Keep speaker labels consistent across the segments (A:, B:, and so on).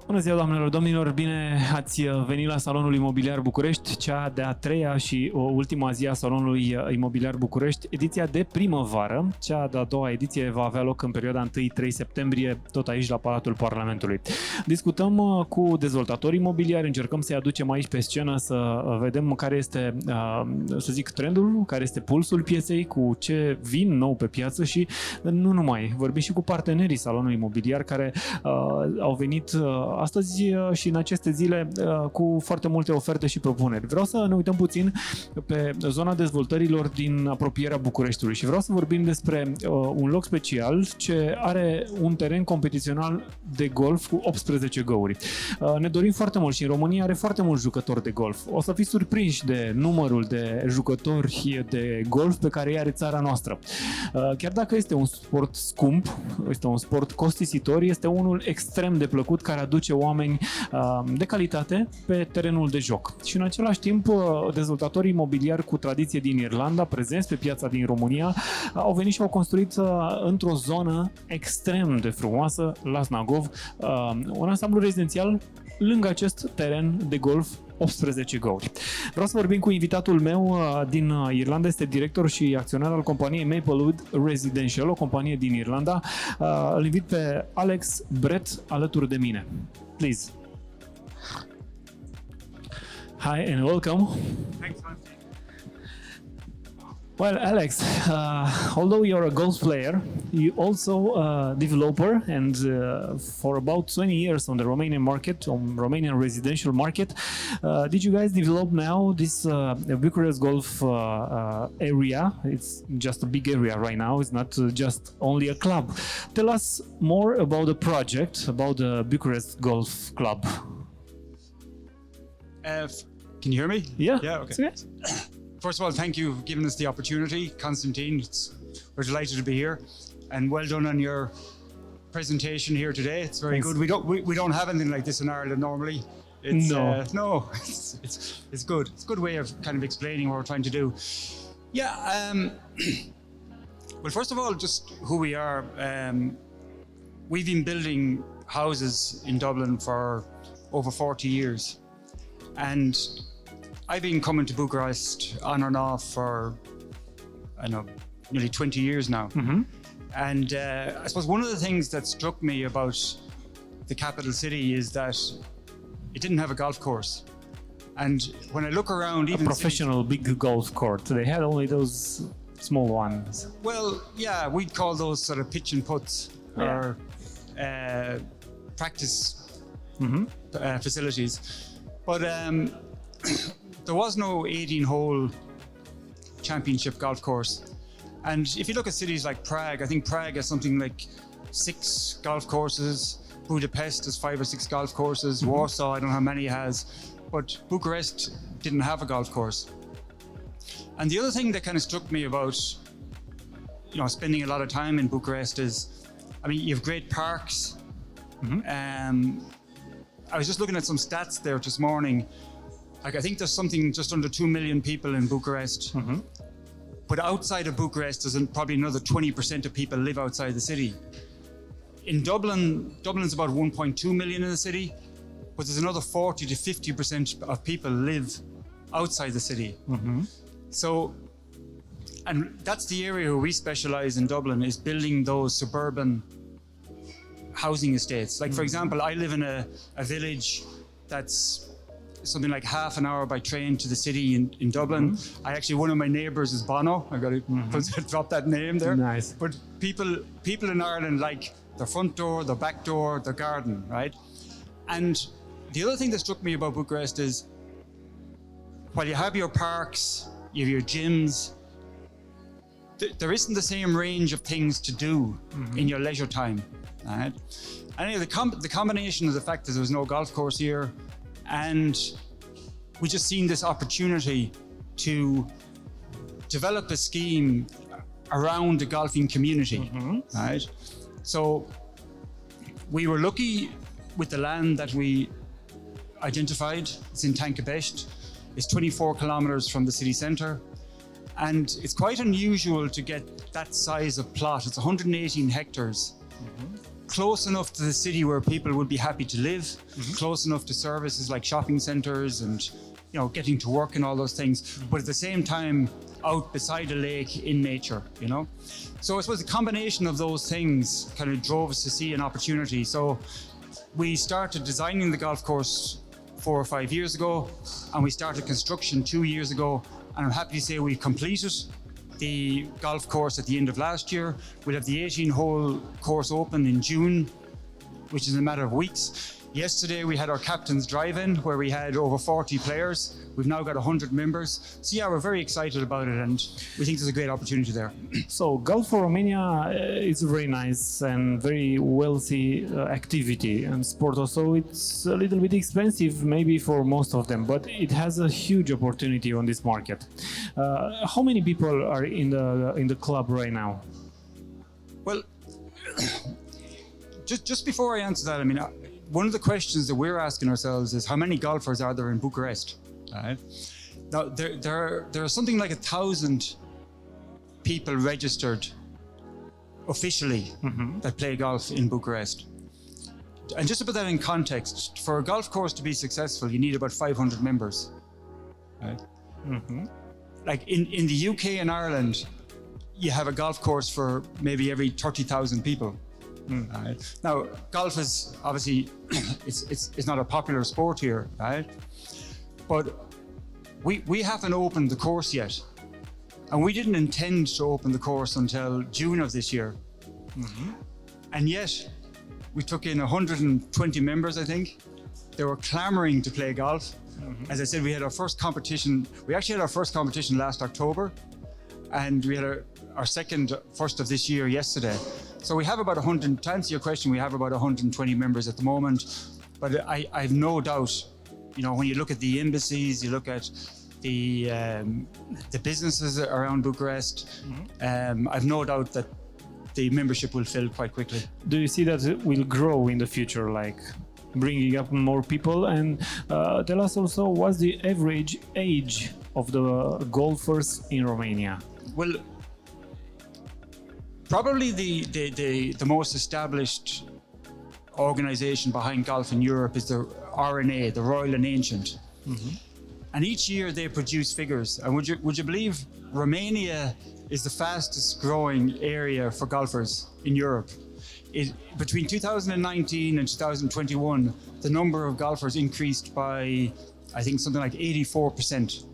A: Bună ziua, doamnelor, domnilor, bine ați venit la Salonul Imobiliar București, cea de-a treia și ultima zi a Salonului Imobiliar București, ediția de primăvară. Cea de-a doua ediție va avea loc în perioada 1-3 septembrie, tot aici la Palatul Parlamentului. Discutăm cu dezvoltatori imobiliari, încercăm să-i aducem aici pe scenă să vedem care este, să zic, trendul, care este pulsul pieței, cu ce vin nou pe piață și nu numai. Vorbim și cu partenerii Salonului Imobiliar care au venit astăzi și în aceste zile cu foarte multe oferte și propuneri. Vreau să ne uităm puțin pe zona dezvoltărilor din apropierea Bucureștiului și vreau să vorbim despre un loc special ce are un teren competițional de golf cu 18 găuri. Ne dorim foarte mult și în România are foarte mulți jucători de golf. O să fiți surprinși de numărul de jucători de golf pe care îi are țara noastră. Chiar dacă este un sport scump, este un sport costisitor, este unul extrem de plăcut care aduce oameni de calitate pe terenul de joc. Și în același timp, dezvoltatorii imobiliari cu tradiție din Irlanda, prezenți pe piața din România, au venit și au construit într-o zonă extrem de frumoasă, la Snagov, un ansamblu rezidențial lângă acest teren de golf 18 găuri. Vreau să vorbim cu invitatul meu din Irlanda, este director și acționar al companiei Maplewood Residential, o companie din Irlanda. Îl invit pe Alex Brett alături de mine. Please. Hi and welcome.
B: Thanks, Nancy.
A: Well, Alex, although you're a golf player, you also a developer, and for about 20 years on the Romanian market, on Romanian residential market, did you guys develop now this Bucharest golf area? It's just a big area right now. It's not just only a club. Tell us more about the project, about the Bucharest Golf Club.
B: Can you hear me?
A: Yeah.
B: Yeah. Okay. First of all, thank you for giving us the opportunity, Constantine. We're delighted to be here, and well done on your presentation here today. It's very
A: Thanks.
B: good. We don't have anything like this in Ireland normally. It's,
A: No.
B: no, it's good. It's a good way of kind of explaining what we're trying to do. Yeah. Well, first of all, just who we are. We've been building houses in Dublin for over 40 years, and I've been coming to Bucharest on and off for, I know, nearly 20 years now.
A: Mm-hmm.
B: And I suppose one of the things that struck me about the capital city is that it didn't have a golf course. And when I look around, even
A: A professional big golf court, they had only those small ones.
B: well, yeah, we'd call those sort of pitch and putts or practice facilities. But there was no 18-hole championship golf course. And if you look at cities like Prague, I think Prague has something like 6 golf courses. Budapest has 5 or 6 golf courses. Warsaw, I don't know how many it has. But Bucharest didn't have a golf course. And the other thing that kind of struck me about, spending a lot of time in Bucharest is, I mean, you have great parks. I was just looking at some stats there this morning. Like, I think there's something just under 2 million people in Bucharest. But outside of Bucharest, there's probably another 20% of people live outside the city. In Dublin's about 1.2 million in the city, but there's another 40 to 50% of people live outside the city. So, and that's the area where we specialize in Dublin, is building those suburban housing estates. Like, for example, I live in a village that's something like half an hour by train to the city in Dublin. One of my neighbours is Bono. I got to drop that name there.
A: Nice.
B: But people in Ireland like their front door, their back door, their garden, right? And the other thing that struck me about Bucharest is, while you have your parks, you have your gyms, there isn't the same range of things to do in your leisure time, right? And anyway, the combination of the fact that there was no golf course here, and we just seen this opportunity to develop a scheme around the golfing community, right? So we were lucky with the land that we identified. It's in Tankabest. It's 24 kilometers from the city centre. And it's quite unusual to get that size of plot. It's 118 hectares. close enough to the city where people would be happy to live, close enough to services like shopping centers and, you know, getting to work and all those things, but at the same time out beside a lake in nature, you know. So I suppose the combination of those things kind of drove us to see an opportunity. So we started designing the golf course 4 or 5 years ago, and we started construction 2 years ago, and I'm happy to say we've completed the golf course at the end of last year. We'll have the 18-hole course open in June, which is in a matter of weeks. Yesterday we had our captain's drive-in where we had over 40 players. We've now got 100 members. So yeah, we're very excited about it, and we think there's a great opportunity there.
A: So golf for Romania is a very nice and very wealthy activity and sport. Also, it's a little bit expensive maybe for most of them, but it has a huge opportunity on this market. How many people are in the club right now?
B: Well, just before I answer that, I mean, one of the questions that we're asking ourselves is how many golfers are there in Bucharest? Right? Now, there are something like 1,000 people registered officially that play golf in Bucharest. And just to put that in context, for a golf course to be successful, you need about 500 members. Right? Like in the UK and Ireland, you have a golf course for maybe every 30,000 people. Right? Now, golf is obviously it's not a popular sport here, right? But we haven't opened the course yet, and we didn't intend to open the course until June of this year. And yet, we took in 120 members, I think. They were clamoring to play golf. As I said, we had our first competition. We actually had our first competition last October, and we had our first of this year yesterday. So we have about 100, to answer your question, we have about 120 members at the moment. But I've no doubt, you know, when you look at the embassies, you look at the businesses around Bucharest, I've no doubt that the membership will fill quite quickly.
A: Do you see that it will grow in the future, like bringing up more people? And tell us also, what's the average age of the golfers in Romania?
B: Well, probably the most established organization behind golf in Europe is the RNA, the Royal and Ancient. And each year they produce figures. And would you believe Romania is the fastest growing area for golfers in Europe? Between 2019 and 2021, the number of golfers increased by, I think, something like 84%,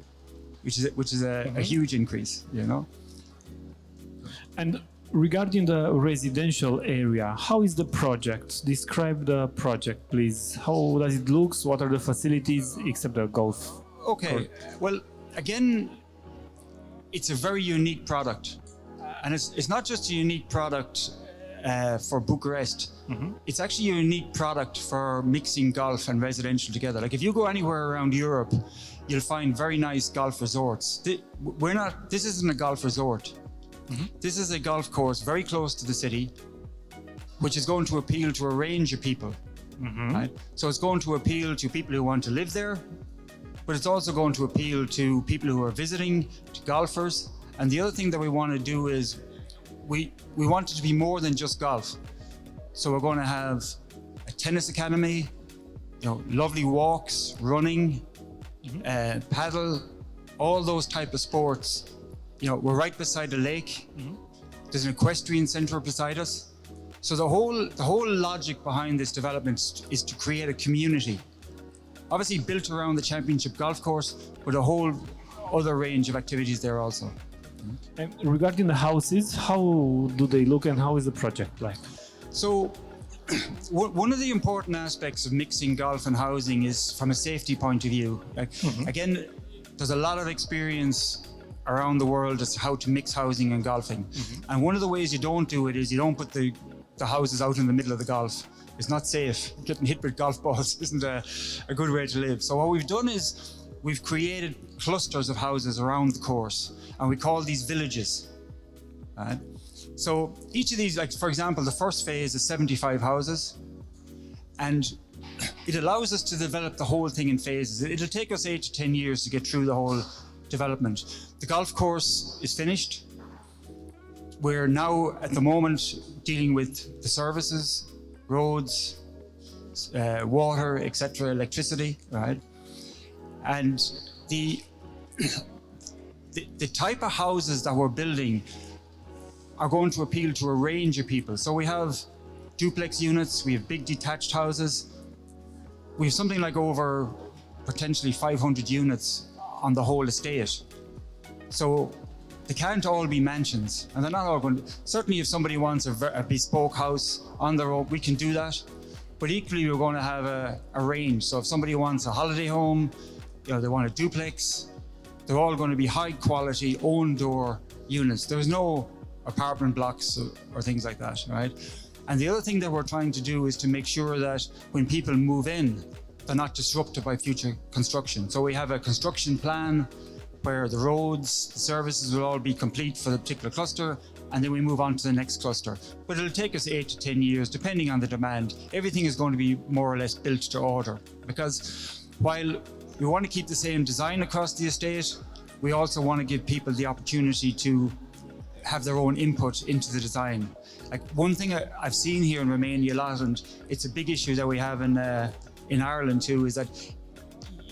B: which is a huge increase, you know. And
A: regarding the residential area, how is the project? Describe the project, please. How does it look? What are the facilities except the golf?
B: Okay, well, again, it's a very unique product. And it's not just a unique product for Bucharest. It's actually a unique product for mixing golf and residential together. Like if you go anywhere around Europe, you'll find very nice golf resorts. This isn't a golf resort. This is a golf course very close to the city, which is going to appeal to a range of people. Right? So it's going to appeal to people who want to live there, but it's also going to appeal to people who are visiting, to golfers. And the other thing that we want to do is we want it to be more than just golf. So we're going to have a tennis academy, you know, lovely walks, running, paddle, all those type of sports. You know, we're right beside the lake. There's an equestrian center beside us. So the whole logic behind this development is to create a community, obviously built around the championship golf course, but a whole other range of activities there also.
A: And regarding the houses, how do they look and how is the project like?
B: So one of the important aspects of mixing golf and housing is from a safety point of view. Like, again, there's a lot of experience around the world as to how to mix housing and golfing. And one of the ways you don't do it is you don't put the houses out in the middle of the golf. It's not safe. Getting hit with golf balls isn't a good way to live. So what we've done is we've created clusters of houses around the course, and we call these villages. Right? So each of these, like for example, the first phase is 75 houses, and it allows us to develop the whole thing in phases. It'll take us 8 to 10 years to get through the whole development. The golf course is finished. We're now at the moment dealing with the services roads, water, etc., electricity, right? And the type of houses that we're building are going to appeal to a range of people. So we have duplex units, we have big detached houses. We have something like over potentially 500 units on the whole estate. So they can't all be mansions, and they're not all going to, certainly if somebody wants a bespoke house on their own, we can do that. But equally, we're going to have a range. So if somebody wants a holiday home, they want a duplex, they're all going to be high quality, own door units. There's no apartment blocks or things like that, right? And the other thing that we're trying to do is to make sure that when people move in, they're not disrupted by future construction. So we have a construction plan where the roads, the services will all be complete for the particular cluster, and then we move on to the next cluster. But it'll take us 8 to 10 years, depending on the demand. Everything is going to be more or less built to order, because while we want to keep the same design across the estate, we also want to give people the opportunity to have their own input into the design. Like one thing I've seen here in Romania a lot, and it's a big issue that we have in Ireland too, is that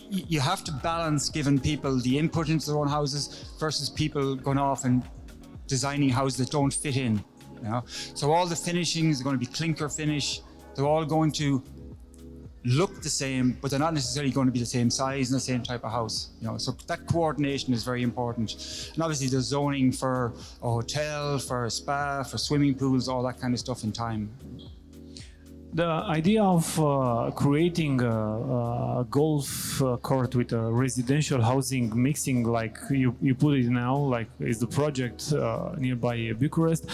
B: you have to balance giving people the input into their own houses versus people going off and designing houses that don't fit in. So all the finishings are going to be clinker finish. They're all going to look the same, but they're not necessarily going to be the same size and the same type of house. So that coordination is very important. And obviously there's zoning for a hotel, for a spa, for swimming pools, all that kind of stuff in time.
A: The idea of creating a golf court with a residential housing mixing, like you put it now, like is the project nearby Bucharest,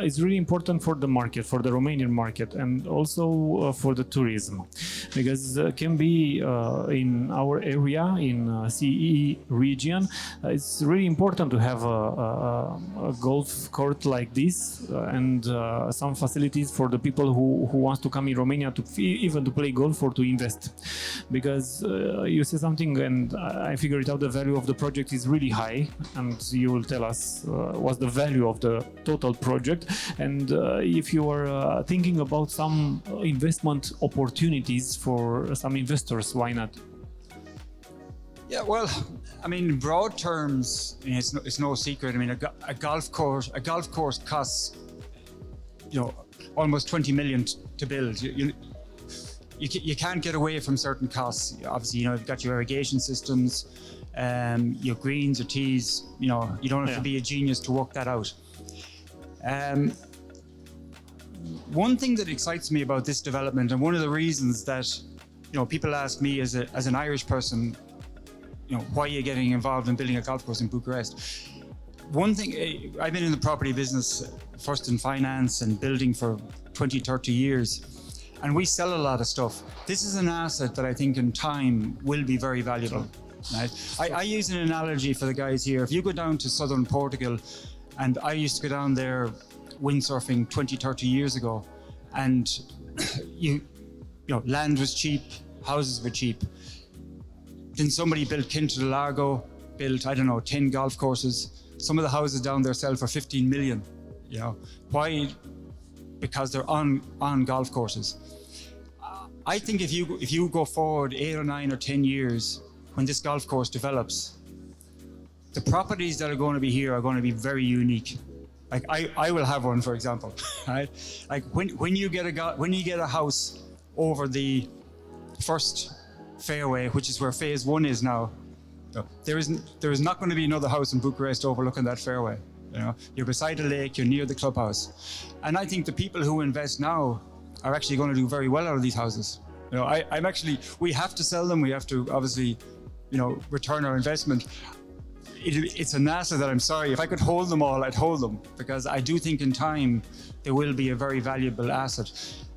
A: is really important for the market, for the Romanian market, and also for the tourism, because can be in our area, in CE region, it's really important to have a golf court like this and some facilities for the people who wants to come in Romania to even to play golf or to invest, because you say something and I figured out the value of the project is really high, and you will tell us what's the value of the total project, and if you are thinking about some investment opportunities for some investors, why not?
B: Yeah, well, I mean, in broad terms, it's no secret. I mean, a golf course costs, almost 20 million to build. You can't get away from certain costs. Obviously, you've got your irrigation systems, your greens, your tees. You don't have to be a genius to work that out. One thing that excites me about this development, and one of the reasons that people ask me as an Irish person, why are you getting involved in building a golf course in Bucharest? One thing, I've been in the property business, first in finance and building for 20, 30 years, and we sell a lot of stuff. This is an asset that I think in time will be very valuable. Right? I use an analogy for the guys here. If you go down to southern Portugal, and I used to go down there windsurfing 20, 30 years ago, and land was cheap, houses were cheap. Then somebody built Quinta del Lago, built, 10 golf courses. Some of the houses down there sell for 15 million. Why? Because they're on golf courses. I think if you go forward 8 or 9 or 10 years, when this golf course develops, the properties that are going to be here are going to be very unique. Like I will have one, for example, right? Like when you get a house over the first fairway, which is where phase 1 is now, there is not going to be another house in Bucharest overlooking that fairway. You're beside a lake, you're near the clubhouse, and I think the people who invest now are actually going to do very well out of these houses. We have to sell them. We have to obviously, return our investment. It's an asset that I'm sorry, if I could hold them all, I'd hold them, because I do think in time they will be a very valuable asset.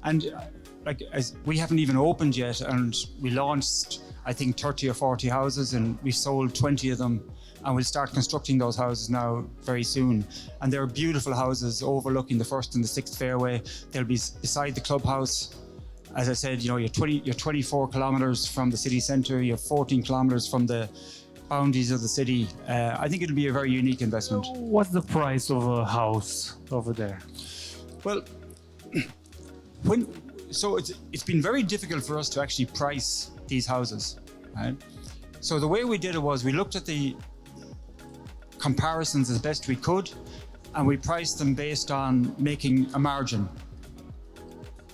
B: And as we haven't even opened yet, and we launched, I think, 30 or 40 houses, and we sold 20 of them, and we'll start constructing those houses now very soon. And they're beautiful houses overlooking the first and the sixth fairway. They'll be beside the clubhouse. As I said, you're 24 kilometers from the city centre, you're 14 kilometers from the boundaries of the city. I think it'll be a very unique investment.
A: What's the price of a house over there?
B: Well, so it's been very difficult for us to actually price these houses, right? So the way we did it was we looked at the comparisons as best we could, and we priced them based on making a margin.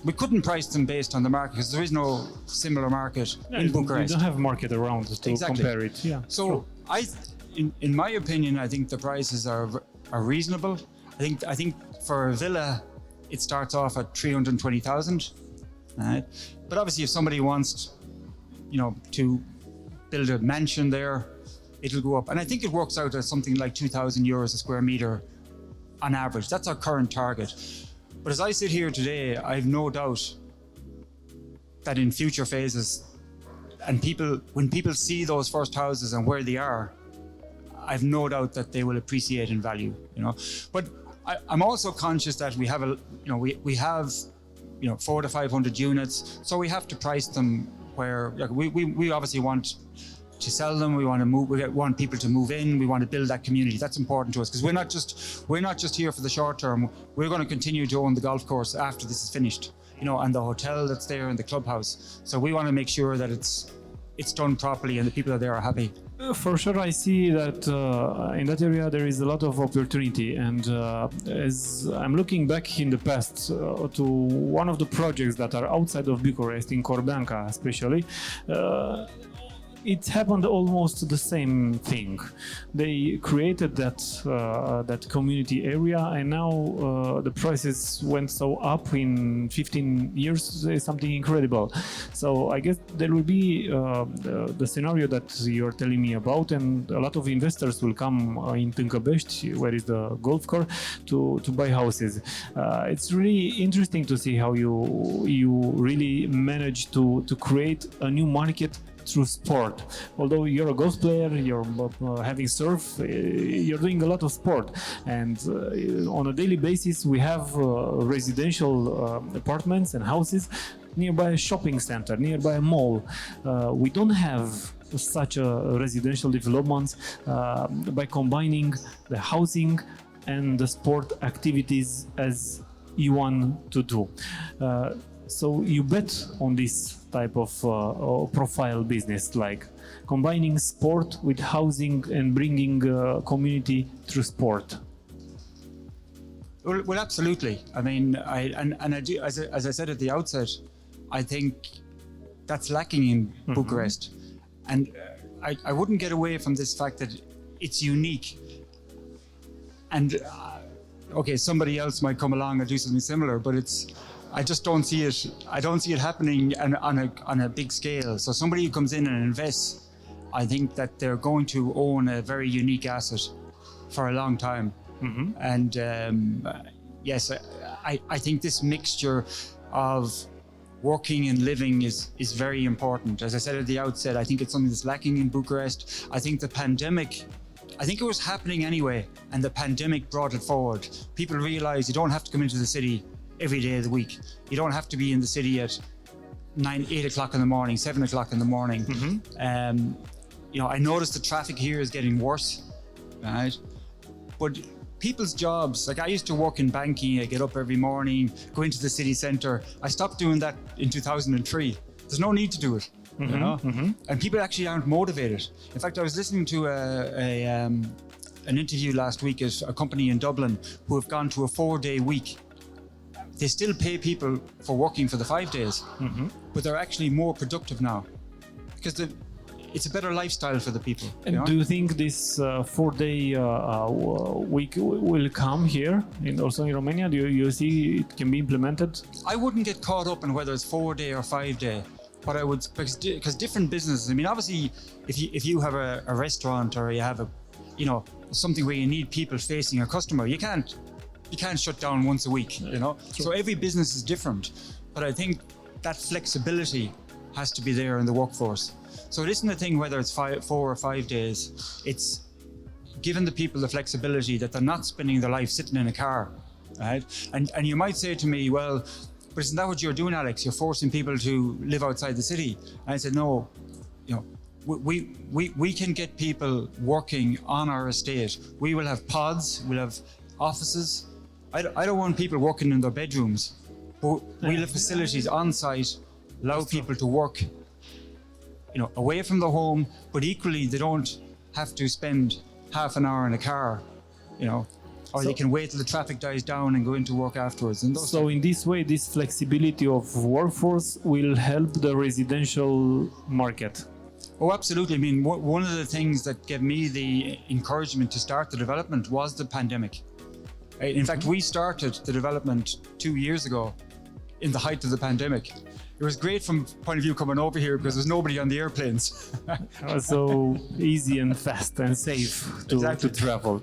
B: We couldn't price them based on the market because there is no similar market in Bucharest.
A: You don't have market around to compare it. Yeah.
B: So
A: true.
B: in my opinion, I think the prices are reasonable. I think for a villa, it starts off at 320,000. Right? But obviously, if somebody wants, to build a mansion there, it'll go up. And I think it works out at something like 2,000 euros a square meter on average. That's our current target. But as I sit here today, I have no doubt that in future phases, and when people see those first houses and where they are, I've no doubt that they will appreciate in value. But I'm also conscious that we have we have 400 to 500 units, so we have to price them where we obviously want to sell them. We want to move. We want people to move in. We want to build that community. That's important to us because we're not just here for the short term. We're going to continue to own the golf course after this is finished, and the hotel that's there and the clubhouse. So we want to make sure that it's done properly and the people that are there are happy.
A: For sure, I see that in that area there is a lot of opportunity, and as I'm looking back in the past to one of the projects that are outside of Bucharest, in Corbeanca especially, it happened almost the same thing. They created that community area, and now the prices went so up in 15 years, something incredible. So I guess there will be the scenario that you're telling me about, and a lot of investors will come in Tâncăbești, where is the golf course, to buy houses. It's really interesting to see how you really manage to create a new market through sport. Although you're a golf player, you're having surf, you're doing a lot of sport, and on a daily basis we have residential apartments and houses nearby a shopping center, nearby a mall. We don't have such a residential development by combining the housing and the sport activities as you want to do. So you bet on this type of profile business, like combining sport with housing and bringing community through sport.
B: Well, absolutely. I mean, I do, as I said at the outset, I think that's lacking in Bucharest, and I wouldn't get away from this fact that it's unique. And okay, somebody else might come along and do something similar, but I just don't see it. I don't see it happening on a big scale. So somebody who comes in and invests, I think that they're going to own a very unique asset for a long time. And yes, I think this mixture of working and living is very important. As I said at the outset, I think it's something that's lacking in Bucharest. I think it was happening anyway, and the pandemic brought it forward. People realized you don't have to come into the city every day of the week. You don't have to be in the city at 8 o'clock in the morning, 7 o'clock in the morning. I noticed the traffic here is getting worse, right? But people's jobs, like I used to work in banking, I get up every morning, go into the city centre. I stopped doing that in 2003. There's no need to do it, And people actually aren't motivated. In fact, I was listening to an interview last week at a company in Dublin who have gone to a 4-day week. They still pay people for working for the 5 days, but they're actually more productive now because it's a better lifestyle for the people.
A: And do you think this 4-day week will come here, and also in Romania? Do you see it can be implemented?
B: I wouldn't get caught up in whether it's 4-day or 5-day, but I would, because different businesses. I mean, obviously, if you have a restaurant or you have something where you need people facing a customer, you can't shut down once a week,
A: Sure.
B: So every business is different, but I think that flexibility has to be there in the workforce. So it isn't a thing whether it's 4 or 5 days. It's giving the people the flexibility that they're not spending their life sitting in a car, right? And you might say to me, well, but isn't that what you're doing, Alex? You're forcing people to live outside the city. And I said, no, we can get people working on our estate. We will have pods, we'll have offices. I don't want people working in their bedrooms. But we'll have facilities on site, allow people to work, away from the home, but equally they don't have to spend half an hour in a car, or they can wait till the traffic dies down and go into work afterwards. And
A: so in this way, this flexibility of workforce will help the residential market.
B: Oh, absolutely. I mean, one of the things that gave me the encouragement to start the development was the pandemic. In fact, we started the development 2 years ago in the height of the pandemic. It was great from point of view coming over here because there's nobody on the airplanes.
A: So easy and fast and safe to
B: Exactly.
A: travel.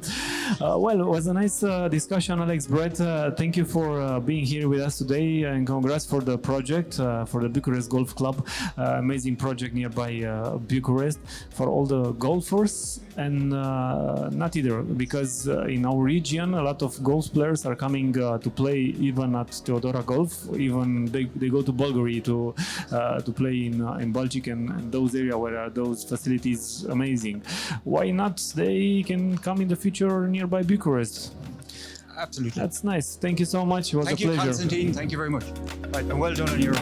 A: Well, it was a nice discussion, Alex. Brett, thank you for being here with us today, and congrats for the project, for the Bucharest Golf Club. Amazing project nearby Bucharest for all the golfers, and not either, because in our region a lot of golf players are coming to play even at Teodora Golf. Even they go to Bulgaria to play in Baltic and those areas where are those facilities amazing. Why not? They can come in the future nearby Bucharest.
B: Absolutely.
A: That's nice. Thank you so much. It was
B: Thank
A: a
B: you,
A: pleasure.
B: Constantine. Thank you very much. Right, and well done on your